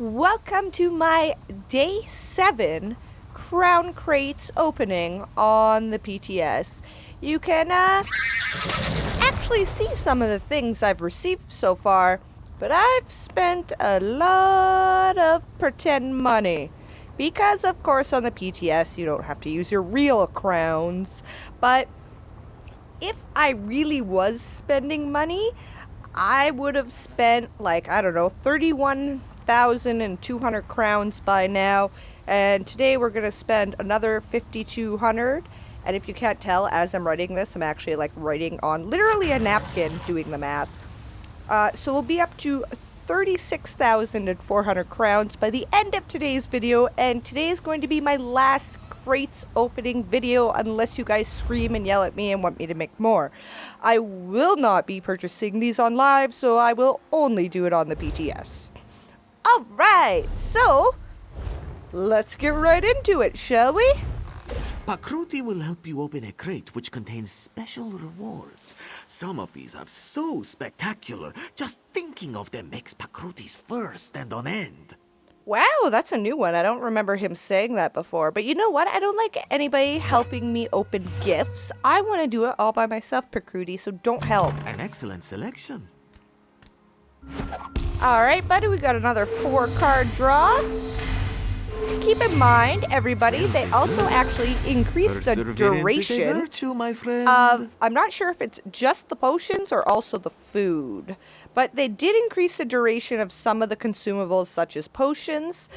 Welcome to my Day 7 Crown Crates opening on the PTS. You can actually see some of the things I've received so far, but I've spent a lot of pretend money. Because, of course, on the PTS you don't have to use your real crowns, but if I really was spending money, I would have spent, 31,200 crowns by now, and today we're going to spend another 5,200, and if you can't tell, as I'm writing this, I'm actually, writing on literally a napkin doing the math. So we'll be up to 36,400 crowns by the end of today's video, and today is going to be my last crates opening video unless you guys scream and yell at me and want me to make more. I will not be purchasing these on live, so I will only do it on the PTS. Alright, so let's get right into it, shall we? Pakruti will help you open a crate which contains special rewards. Some of these are so spectacular, just thinking of them makes Pakruti's fur stand on end. Wow, that's a new one. I don't remember him saying that before. But you know what? I don't like anybody helping me open gifts. I want to do it all by myself, Pakruti, so don't help. An excellent selection. Alright, buddy, we got another 4-card draw. Keep in mind, everybody, they also actually increased the duration virtue, my friend. of, I'm not sure if it's just the potions or also the food, but they did increase the duration of some of the consumables such as potions,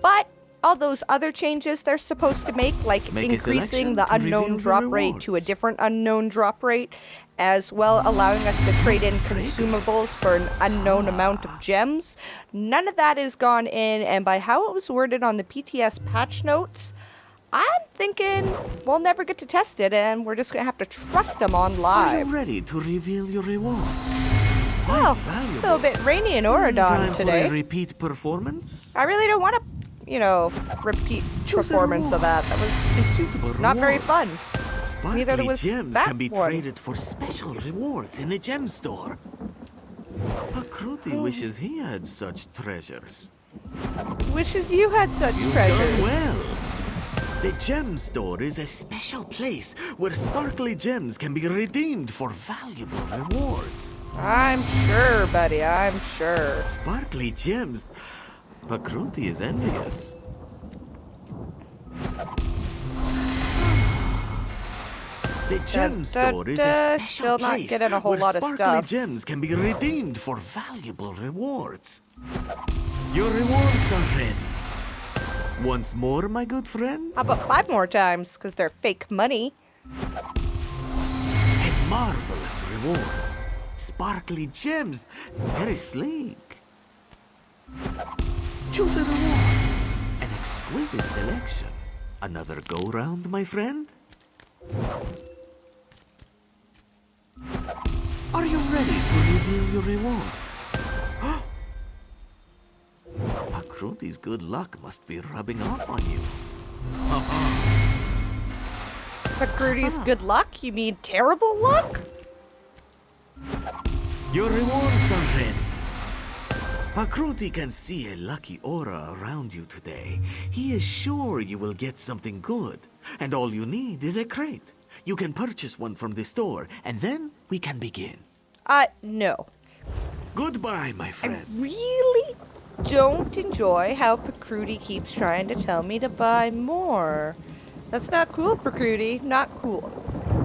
but all those other changes they're supposed to make, like increasing the unknown drop rate to a different unknown drop rate, as well allowing us to trade in consumables for an unknown amount of gems. None of that has gone in, and by how it was worded on the PTS patch notes, I'm thinking we'll never get to test it, and we're just going to have to trust them on Are live. you ready to reveal your rewards? Well, Quite valuable. a little bit rainy in Oradon Time today. for a repeat performance? I really don't want to, repeat Choose a performance of that. That was A suitable not very reward. fun. Sparkly Neither was gems that can be one. traded for special rewards in the gem store. Pakruti wishes he had such treasures. Wishes you had such You've treasures. done well. The gem store is a special place where sparkly gems can be redeemed for valuable rewards. I'm sure, buddy. I'm sure. Sparkly gems. Pakruti is envious. The gem store is a special Still not place getting a whole where lot of sparkly stuff. gems can be redeemed for valuable rewards. Your rewards are ready. Once more, my good friend? How about 5 more times? Because they're fake money. A marvelous reward. Sparkly gems. Very sleek. Choose a reward. An exquisite selection. Another go-round, my friend? Are you ready to reveal your rewards? Pakruti's good luck must be rubbing off on you. Pakruti's good luck? You mean terrible luck? Your rewards are ready. Pakruti can see a lucky aura around you today. He is sure you will get something good. And all you need is a crate. You can purchase one from the store, and then we can begin. No. Goodbye, my I friend. really don't enjoy how Pakruti keeps trying to tell me to buy more. That's not cool, Pakruti. Not cool.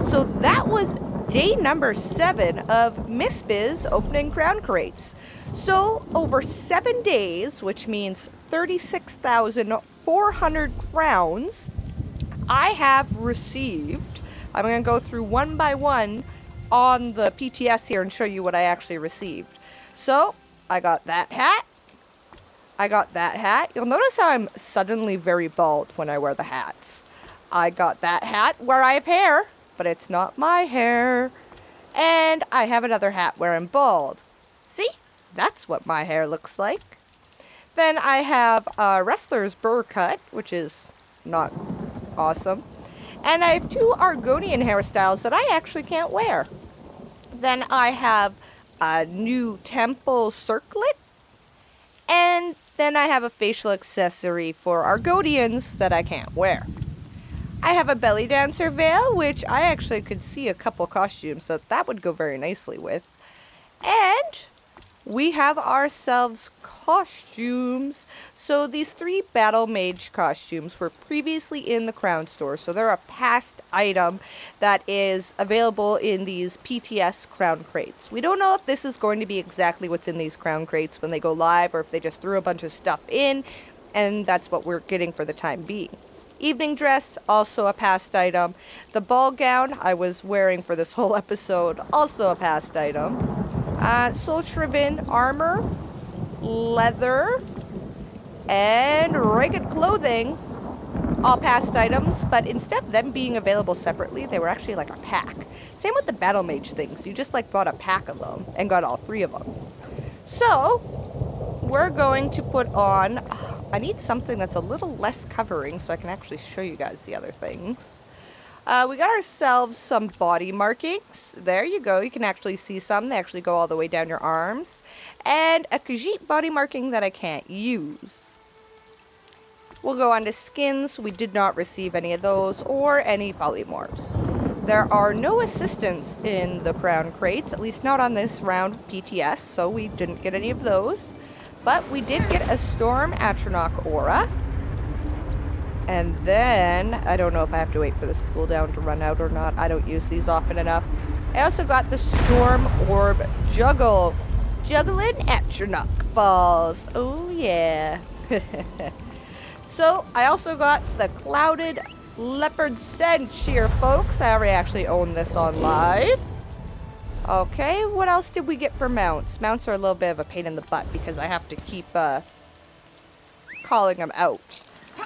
So that was day number 7 of Miss Bizz opening crown crates. So over 7 days, which means 36,400 crowns, I have received. I'm going to go through one by one on the PTS here and show you what I actually received. So I got that hat. I got that hat. You'll notice how I'm suddenly very bald when I wear the hats. I got that hat where I have hair, but it's not my hair. And I have another hat where I'm bald. See? That's what my hair looks like. Then I have a wrestler's burr cut, which is not awesome. And I have 2 Argonian hairstyles that I actually can't wear. Then I have a new temple circlet And then I have a facial accessory for our Argodians that I can't wear. I have a belly dancer veil, which I actually could see a couple costumes that would go very nicely with. And we have ourselves costumes. So these 3 battle mage costumes were previously in the Crown store. So they're a past item that is available in these PTS Crown Crates. We don't know if this is going to be exactly what's in these Crown Crates when they go live, or if they just threw a bunch of stuff in, and that's what we're getting for the time being. Evening dress, also a past item. The ball gown I was wearing for this whole episode, also a past item. Soul Shriven armor, leather, and ragged clothing, all past items, but instead of them being available separately, they were actually like a pack. Same with the battle mage things, you just like bought a pack of them and got all 3 of them. So, we're going to put on, I need something that's a little less covering so I can actually show you guys the other things. We got ourselves some body markings. There you go. You can actually see some. They actually go all the way down your arms. And a Khajiit body marking that I can't use. We'll go on to skins. We did not receive any of those or any polymorphs. There are no assistants in the Crown Crates, at least not on this round of PTS, so we didn't get any of those. But we did get a Storm Atronach aura. And then, I don't know if I have to wait for this cooldown to run out or not. I don't use these often enough. I also got the Storm Orb Juggle. Juggling Atronach balls. Oh, yeah. So, I also got the Clouded Leopard Cinch here, folks. I already actually own this on live. Okay, what else did we get for mounts? Mounts are a little bit of a pain in the butt because I have to keep calling them out.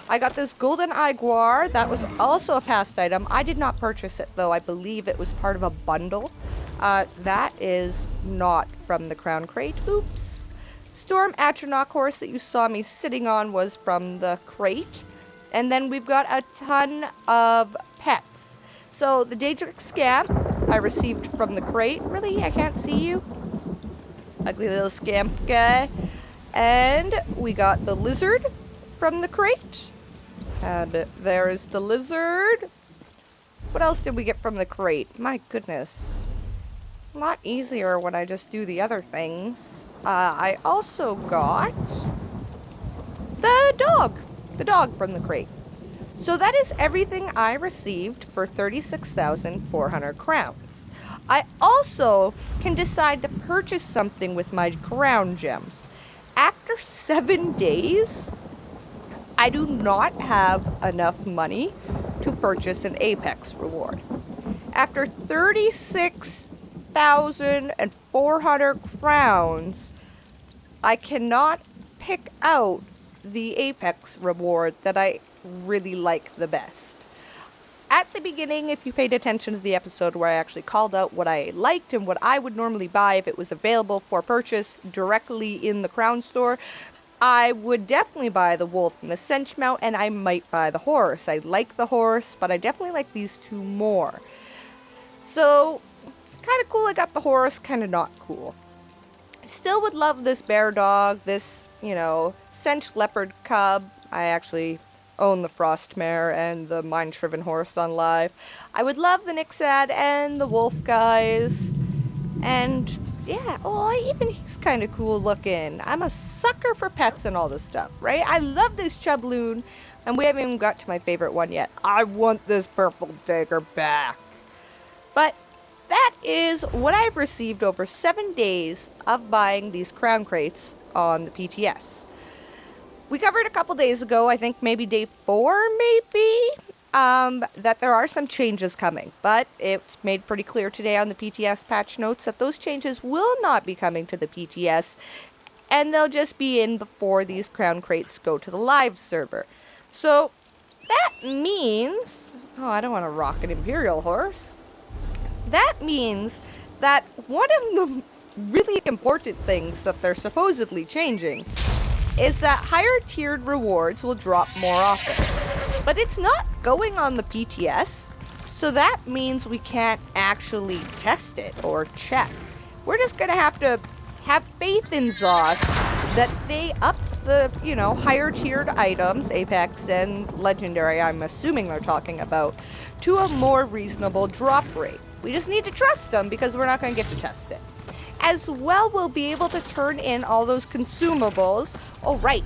I got this Golden Iguar. That was also a past item. I did not purchase it, though. I believe it was part of a bundle. That is not from the Crown Crate. Oops. Storm Atronach horse that you saw me sitting on was from the crate. And then we've got a ton of pets. So the Daedric Scamp I received from the crate. Really? I can't see you? Ugly little scamp guy. And we got the lizard from the crate. And there is the lizard. What else did we get from the crate? My goodness. A lot easier when I just do the other things. I also got the dog. The dog from the crate. So that is everything I received for 36,400 crowns. I also can decide to purchase something with my crown gems. After 7 days, I do not have enough money to purchase an Apex reward. After 36,400 crowns, I cannot pick out the Apex reward that I really like the best. At the beginning, if you paid attention to the episode where I actually called out what I liked and what I would normally buy if it was available for purchase directly in the Crown store, I would definitely buy the wolf and the cinch mount, and I might buy the horse. I like the horse, but I definitely like these 2 more. So, kind of cool I got the horse, kind of not cool. Still would love this bear dog, this, cinch leopard cub. I actually own the Frostmare and the Mind-Shriven horse on live. I would love the Nixad and the wolf guys. And yeah, even he's kind of cool looking. I'm a sucker for pets and all this stuff, right? I love this Chubloon, and we haven't even got to my favorite one yet. I want this purple dagger back. But that is what I've received over 7 days of buying these Crown Crates on the PTS. We covered a couple days ago, I think maybe day 4, that there are some changes coming. But it's made pretty clear today on the PTS patch notes that those changes will not be coming to the PTS, and they'll just be in before these Crown Crates go to the live server. So that means, I don't want to rock an Imperial horse. That means that one of the really important things that they're supposedly changing is that higher tiered rewards will drop more often. But it's not going on the PTS, so that means we can't actually test it or check. We're just gonna have to have faith in Zos that they up the, higher tiered items, Apex and Legendary, I'm assuming they're talking about, to a more reasonable drop rate. We just need to trust them because we're not going to get to test it. As well, we'll be able to turn in all those consumables. Oh, right.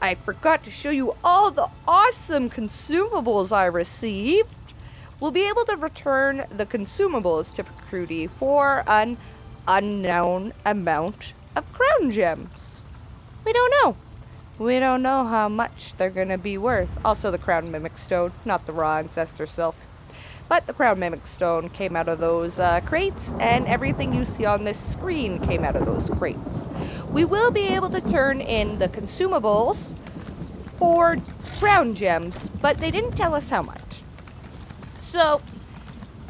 I forgot to show you all the awesome consumables I received. We'll be able to return the consumables to Pacruti for an unknown amount of crown gems. We don't know. We don't know how much they're going to be worth. Also the crown mimic stone, not the raw ancestor silk. But the crown mimic stone came out of those crates, and everything you see on this screen came out of those crates. We will be able to turn in the consumables for crown gems, but they didn't tell us how much. So,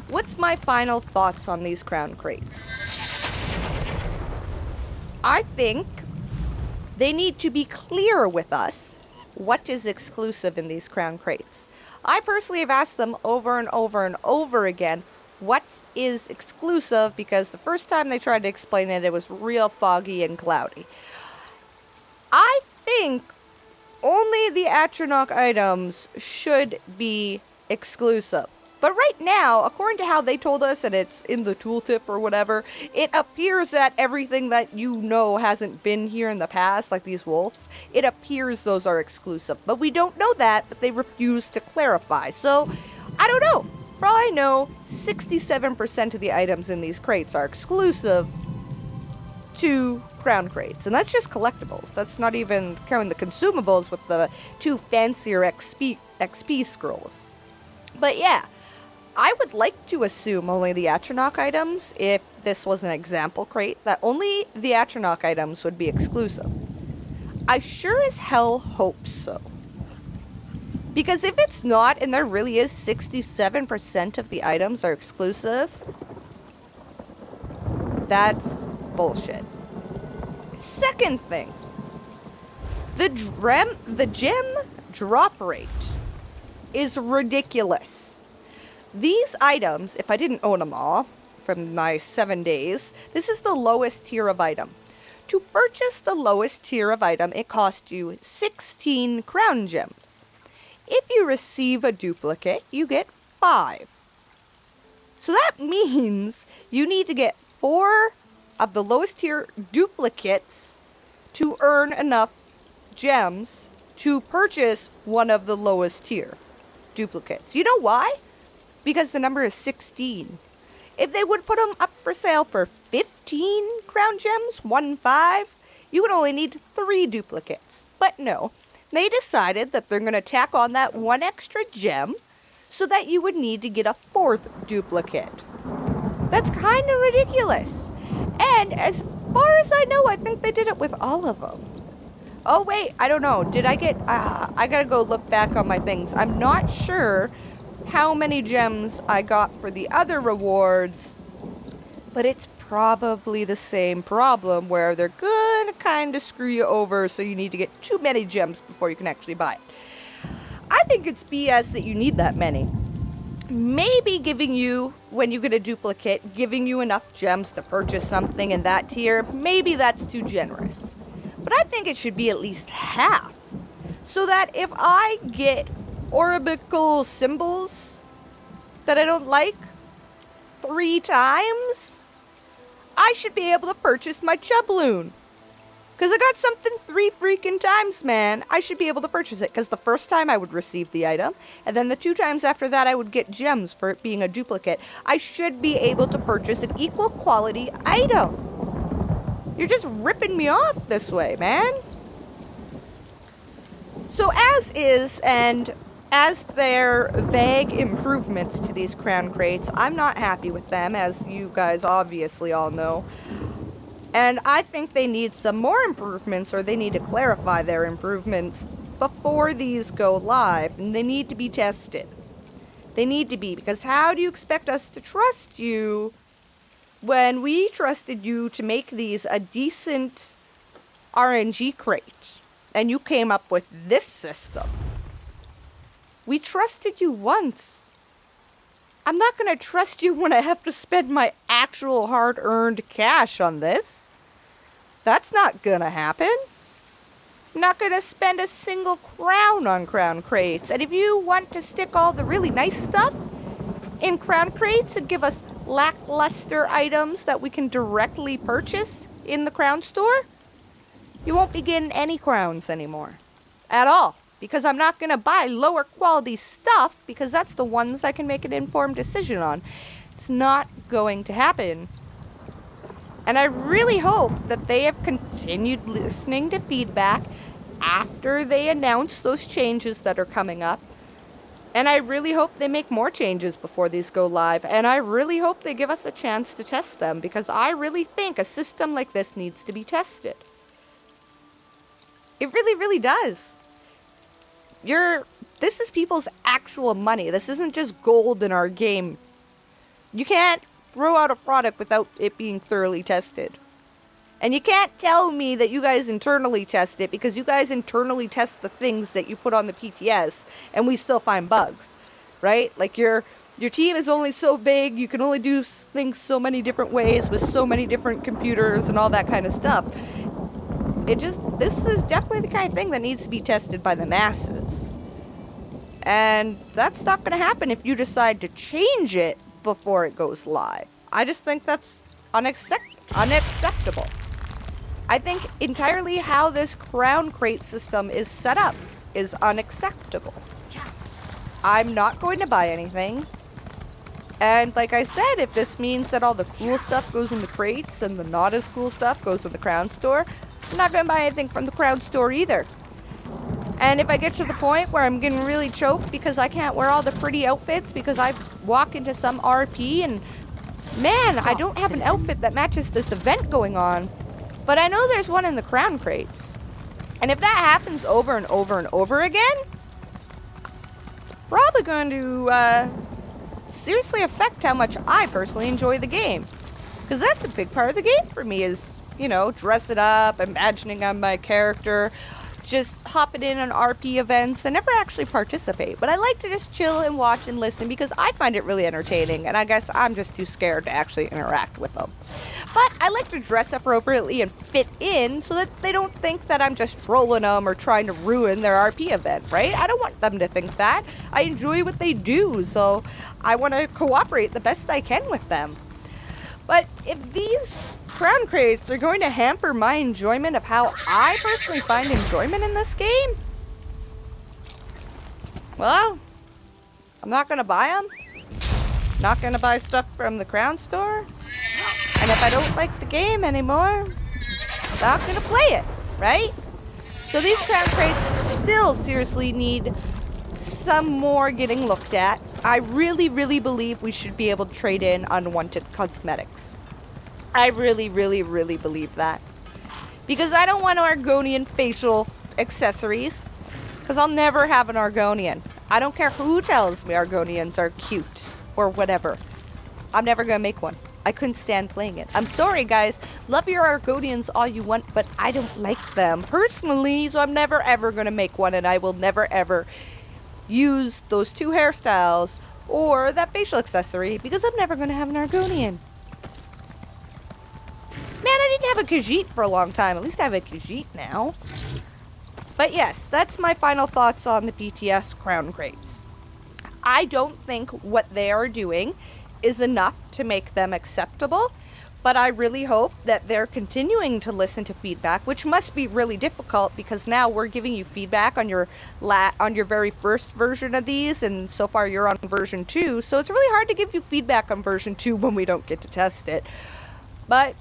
what's my final thoughts on these crown crates? I think they need to be clear with us what is exclusive in these crown crates. I personally have asked them over and over and over again what is exclusive, because the first time they tried to explain it, it was real foggy and cloudy. I think only the atronach items should be exclusive. But right now, according to how they told us, and it's in the tooltip or whatever, it appears that everything that hasn't been here in the past, like these wolves, it appears those are exclusive. But we don't know that, but they refuse to clarify. So, I don't know. For all I know, 67% of the items in these crates are exclusive to crown crates. And that's just collectibles. That's not even counting the consumables with the 2 fancier XP scrolls. But yeah. I would like to assume only the atronach items, if this was an example crate, that only the atronach items would be exclusive. I sure as hell hope so. Because if it's not, and there really is 67% of the items are exclusive, that's bullshit. Second thing, the gem drop rate is ridiculous. These items, if I didn't own them all from my 7 days, this is the lowest tier of item. To purchase the lowest tier of item, it costs you 16 crown gems. If you receive a duplicate, you get 5. So that means you need to get 4 of the lowest tier duplicates to earn enough gems to purchase one of the lowest tier duplicates. You know why? Because the number is 16. If they would put them up for sale for 15 crown gems, 1-5, you would only need 3 duplicates. But no, they decided that they're going to tack on that 1 extra gem so that you would need to get a 4th duplicate. That's kind of ridiculous. And as far as I know, I think they did it with all of them. Oh wait, I don't know. Did I get... I gotta go look back on my things. I'm not sure how many gems I got for the other rewards, but it's probably the same problem where they're gonna kind of screw you over, so you need to get too many gems before you can actually buy it. I think it's BS that you need that many. Maybe giving you, when you get a duplicate, giving you enough gems to purchase something in that tier, maybe that's too generous. But I think it should be at least half, so that if I get orbital symbols that I don't like 3 times, I should be able to purchase my Chubloon. Because I got something 3 freaking times, man. I should be able to purchase it. Because the first time I would receive the item, and then the 2 times after that I would get gems for it being a duplicate. I should be able to purchase an equal quality item. You're just ripping me off this way, man. So as is, and as their vague improvements to these crown crates, I'm not happy with them, as you guys obviously all know. And I think they need some more improvements, or they need to clarify their improvements before these go live, and they need to be tested. They need to be, because how do you expect us to trust you when we trusted you to make these a decent RNG crate, and you came up with this system? We trusted you once. I'm not going to trust you when I have to spend my actual hard-earned cash on this. That's not going to happen. I'm not going to spend a single crown on Crown Crates. And if you want to stick all the really nice stuff in Crown Crates and give us lackluster items that we can directly purchase in the Crown Store, you won't be getting any crowns anymore. At all. Because I'm not going to buy lower quality stuff because that's the ones I can make an informed decision on. It's not going to happen. And I really hope that they have continued listening to feedback after they announce those changes that are coming up. And I really hope they make more changes before these go live. And I really hope they give us a chance to test them because I really think a system like this needs to be tested. It really, really does. This is people's actual money. This isn't just gold in our game. You can't throw out a product without it being thoroughly tested. And you can't tell me that you guys internally test it because you guys internally test the things that you put on the PTS and we still find bugs, right? Like your team is only so big, you can only do things so many different ways with so many different computers and all that kind of stuff. This is definitely the kind of thing that needs to be tested by the masses. And that's not going to happen if you decide to change it before it goes live. I just think that's unacceptable. I think entirely how this Crown Crate system is set up is unacceptable. I'm not going to buy anything. And like I said, if this means that all the cool stuff goes in the crates and the not as cool stuff goes in the Crown Store, I'm not going to buy anything from the Crown Store either. And if I get to the point where I'm getting really choked because I can't wear all the pretty outfits because I walk into some RP and, man, I don't have an outfit that matches this event going on. But I know there's one in the Crown Crates. And if that happens over and over and over again, it's probably going to seriously affect how much I personally enjoy the game. Because that's a big part of the game for me is, you know, dress it up, imagining I'm my character, just hopping in on RP events and never actually participate. But I like to just chill and watch and listen because I find it really entertaining and I guess I'm just too scared to actually interact with them. But I like to dress appropriately and fit in so that they don't think that I'm just trolling them or trying to ruin their RP event, right? I don't want them to think that. I enjoy what they do, so I want to cooperate the best I can with them. But if these Crown Crates are going to hamper my enjoyment of how I personally find enjoyment in this game, well, I'm not going to buy them. Not going to buy stuff from the Crown Store. And if I don't like the game anymore, I'm not going to play it, right? So these Crown Crates still seriously need some more getting looked at. I really, really believe we should be able to trade in unwanted cosmetics. I really, really, really believe that. Because I don't want Argonian facial accessories. Because I'll never have an Argonian. I don't care who tells me Argonians are cute. Or whatever. I'm never going to make one. I couldn't stand playing it. I'm sorry, guys. Love your Argonians all you want, but I don't like them personally. So I'm never, ever going to make one. And I will never, ever use those two hairstyles or that facial accessory. Because I'm never going to have an Argonian. Man, I didn't have a Khajiit for a long time. At least I have a Khajiit now. But yes, that's my final thoughts on the PTS Crown Crates. I don't think what they are doing is enough to make them acceptable. But I really hope that they're continuing to listen to feedback, which must be really difficult because now we're giving you feedback on your very first version of these, and so far you're on version 2. So it's really hard to give you feedback on version 2 when we don't get to test it. But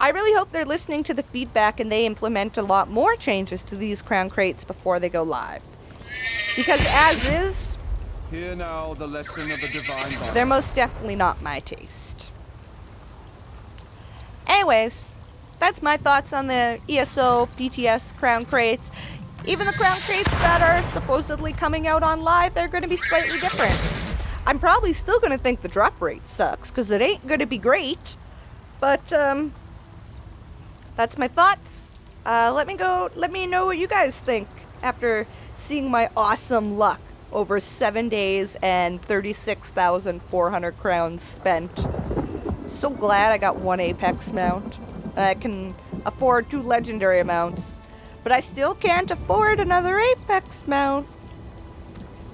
I really hope they're listening to the feedback and they implement a lot more changes to these Crown Crates before they go live. Because as is, hear now the lesson of the divine bond. They're most definitely not my taste. Anyways, that's my thoughts on the ESO PTS Crown Crates. Even the Crown Crates that are supposedly coming out on live, they're going to be slightly different. I'm probably still going to think the drop rate sucks because it ain't going to be great. But that's my thoughts. Let me know what you guys think after seeing my awesome luck over 7 days and 36,400 crowns spent. So glad I got one Apex mount. And I can afford 2 legendary mounts. but I still can't afford another Apex mount.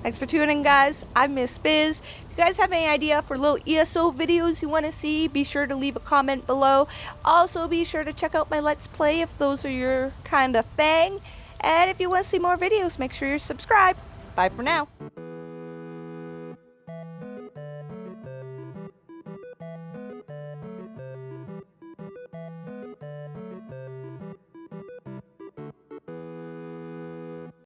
Thanks for tuning in, guys. I'm Miss Bizz. If you guys have any idea for little ESO videos you want to see, be sure to leave a comment below. Also, be sure to check out my Let's Play if those are your kind of thing. And if you want to see more videos, make sure you're subscribed. Bye for now.